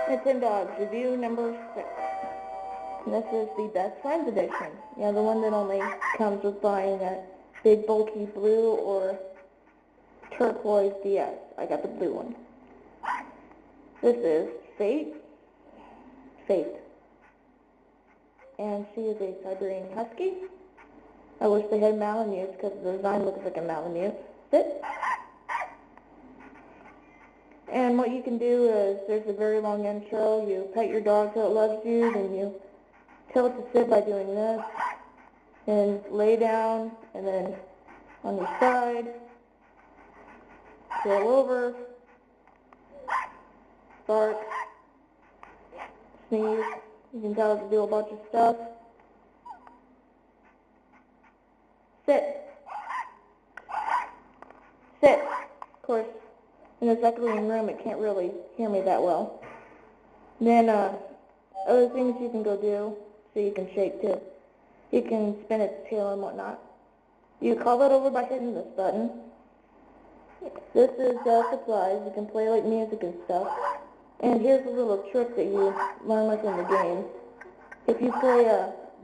Nintendogs review number 6. And this is the Best Friends edition. You know, the one that only comes with buying a big bulky blue or turquoise DS. I got the blue one. This is Faith. And she is a Siberian Husky. I wish they had Malamutes because the design looks like a Malamute. Sit. And what you can do is, there's a very long intro. You pet your dog till it loves you, then you tell it to sit by doing this, and lay down, and then on your side, roll over, bark, sneeze. You can tell it to do a bunch of stuff. Sit. Sit. Of course, in this echoing room, it can't really hear me that well. Then, other things you can go do, so you can shake too. You can spin its tail and whatnot. You call it over by hitting this button. This is supplies. You can play like music and stuff. And here's a little trick that you learn within the game. If you play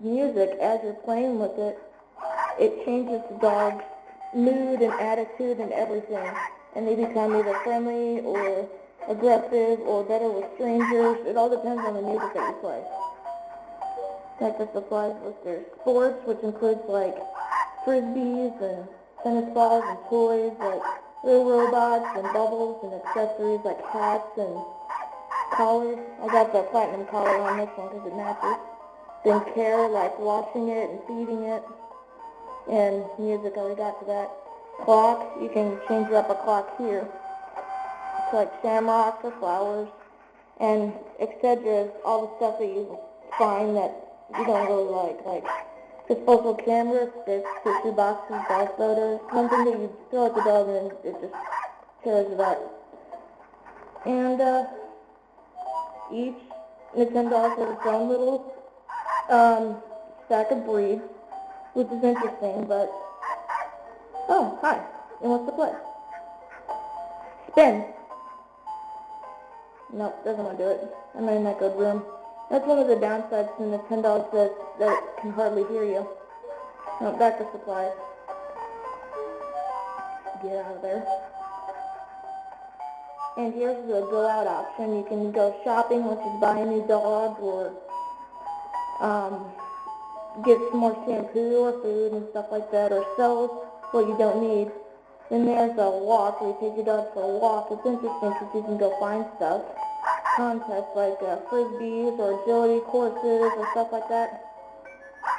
music as you're playing with it, it changes the dog's mood and attitude and everything. And they become either friendly or aggressive or better with strangers. It all depends on the music that you play. Like the supplies with their sports, which includes like frisbees and tennis balls and toys, like little robots and bubbles and accessories like hats and collars. I got the platinum collar on this one because it matches. Then care, like washing it and feeding it. And music, I already got to that. Clock, you can change up a clock here. It's like shamrocks or flowers. And etc. is all the stuff that you find that you don't really like disposable cameras, sticks, tissue boxes, dog photos, something that you throw at the dog and it just tears it up. And each Nintendo has its own little stack of breeds, which is interesting, but oh, hi, it wants to play. Spin. Nope, doesn't want to do it. I'm in that good room. That's one of the downsides to Nintendogs, that it can hardly hear you. No, back to supplies. Get out of there. And here's the go out option. You can go shopping, which is buy a new dog, or get some more shampoo or food and stuff like that, or sell what you don't need. Then there's a walk, where you take your dog for a walk. It's interesting because you can go find stuff. Contests like frisbees or agility courses or stuff like that.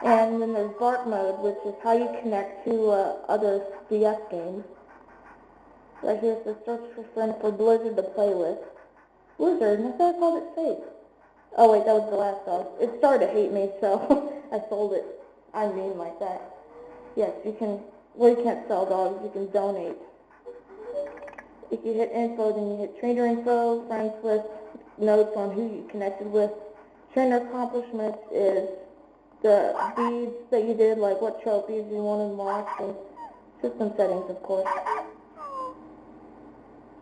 And then there's bark mode, which is how you connect to other DS games. Right here's the search for friends for Blizzard to play with. Blizzard? I thought I called it Faith. Oh wait, that was the last dog. It started to hate me, so I sold it. I mean like that. Yes, you can, well, you can't sell dogs, you can donate. If you hit info, then you hit trainer info, friends list, notes on who you connected with. Trainer accomplishments is the deeds that you did, like what trophies you won and lost, and system settings, of course.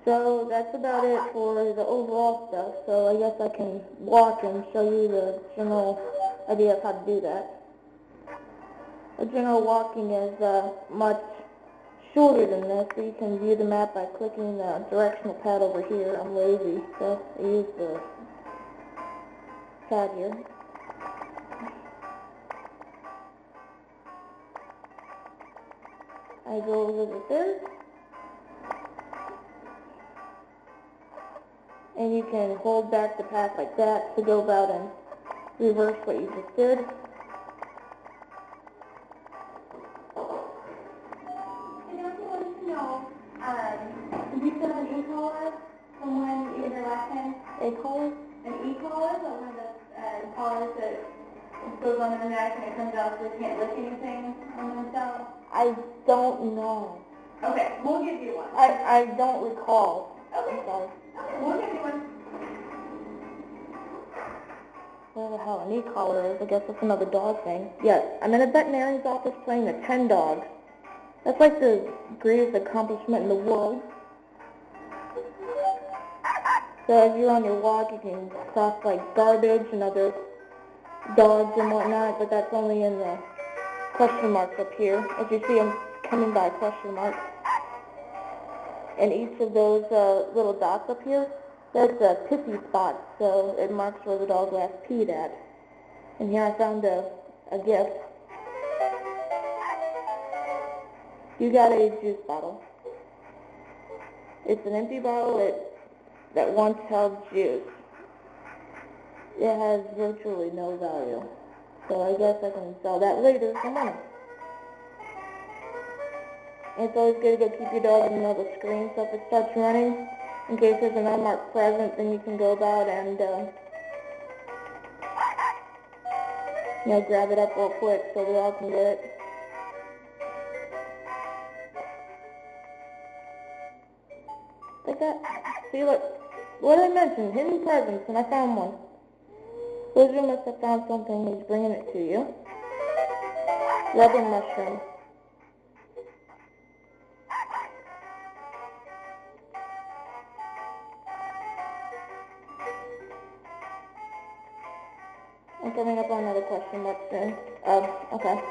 So that's about it for the overall stuff. So I guess I can walk and show you the general idea of how to do that. A general walking is much shorter than this, so you can view the map by clicking the directional pad over here. I'm lazy, so I use the pad here. I go over there, and you can hold back the path like that to go about and reverse what you just did. Did you send an e-collar from when you did your last time? A collar? An e-collar, so one of the collars that goes on their neck and it comes out so they can't lift anything on themselves? I don't know. Okay, we'll give you one. I don't recall. Okay. I'm sorry. Okay, we'll give you one. Where the hell an e-collar is? I guess that's another dog thing. Yes, I'm in a veterinarian's office playing Nintendogs. That's like the greatest accomplishment in the world. So as you're on your walk, you can cross like garbage and other dogs and whatnot, but that's only in the question marks up here. As you see, I'm coming by question marks. And each of those little dots up here, that's a pissy spot, so it marks where the dog last peed at. And here I found a gift. You got a juice bottle. It's an empty bottle that once held juice. It has virtually no value. So I guess I can sell that later for money. And it's always good to go keep your dog in the middle of the screen, so if it starts running, in case there's an unmarked present, then you can go about and, grab it up real quick so the dog can get it. Like that. See, look, what I mentioned, hidden presents, and I found one. Wizard must have found something, he's bringing it to you. Rubbing mushroom. I'm coming up on another question mark soon. Okay.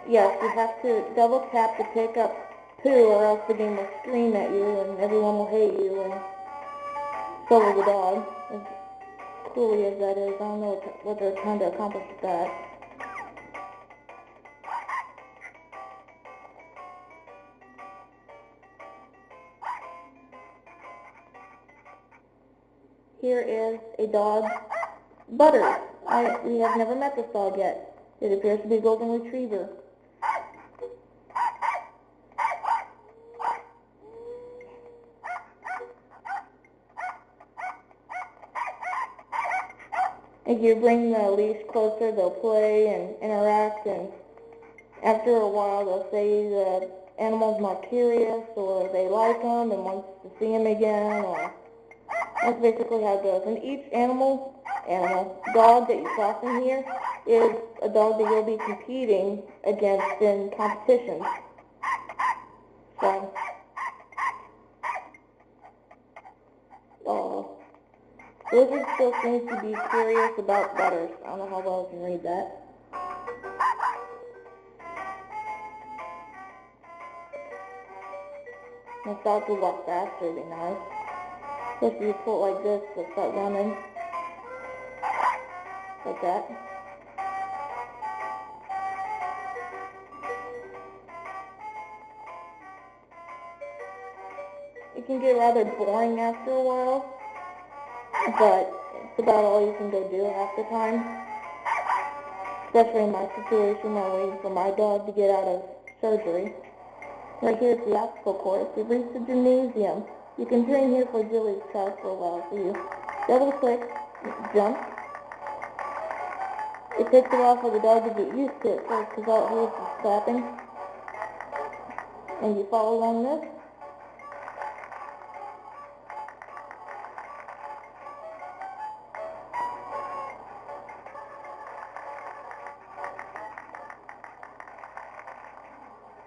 Yes, you have to double tap to pick up poo or else the game will scream at you and everyone will hate you and so will the dog. As coolly as that is, I don't know what they're trying to accomplish with that. Here is a dog, Butters. We have never met this dog yet. It appears to be a golden retriever. If you bring the leash closer, they'll play and interact, and after a while they'll say the animal's more curious, or they like them and wants to see them again, or that's basically how it goes. And each dog that you cross in here is a dog that you'll be competing against in competitions. So, Blizzard still seems to be curious about Butters. I don't know how well you can read that. If dogs would walk faster, it'd be nice. Especially if you pull it like this, they'll start running. Like that. It can get rather boring after a while, but it's about all you can go do half the time. Especially in my situation, I'm waiting for my dog to get out of surgery. Right here is the obstacle course. We've reached the gymnasium. You can train here for Julie's class for a while. So you double click, jump. It takes a while for the dog to get used to it first because all it hears is clapping. And you follow along this.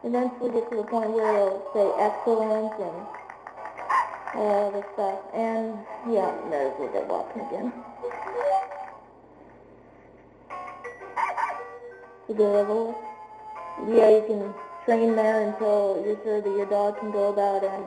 Eventually get to the point where it'll say excellent and all this stuff. And yeah, there's we'll get walking again. Yeah, you can train there until you're sure that your dog can go about and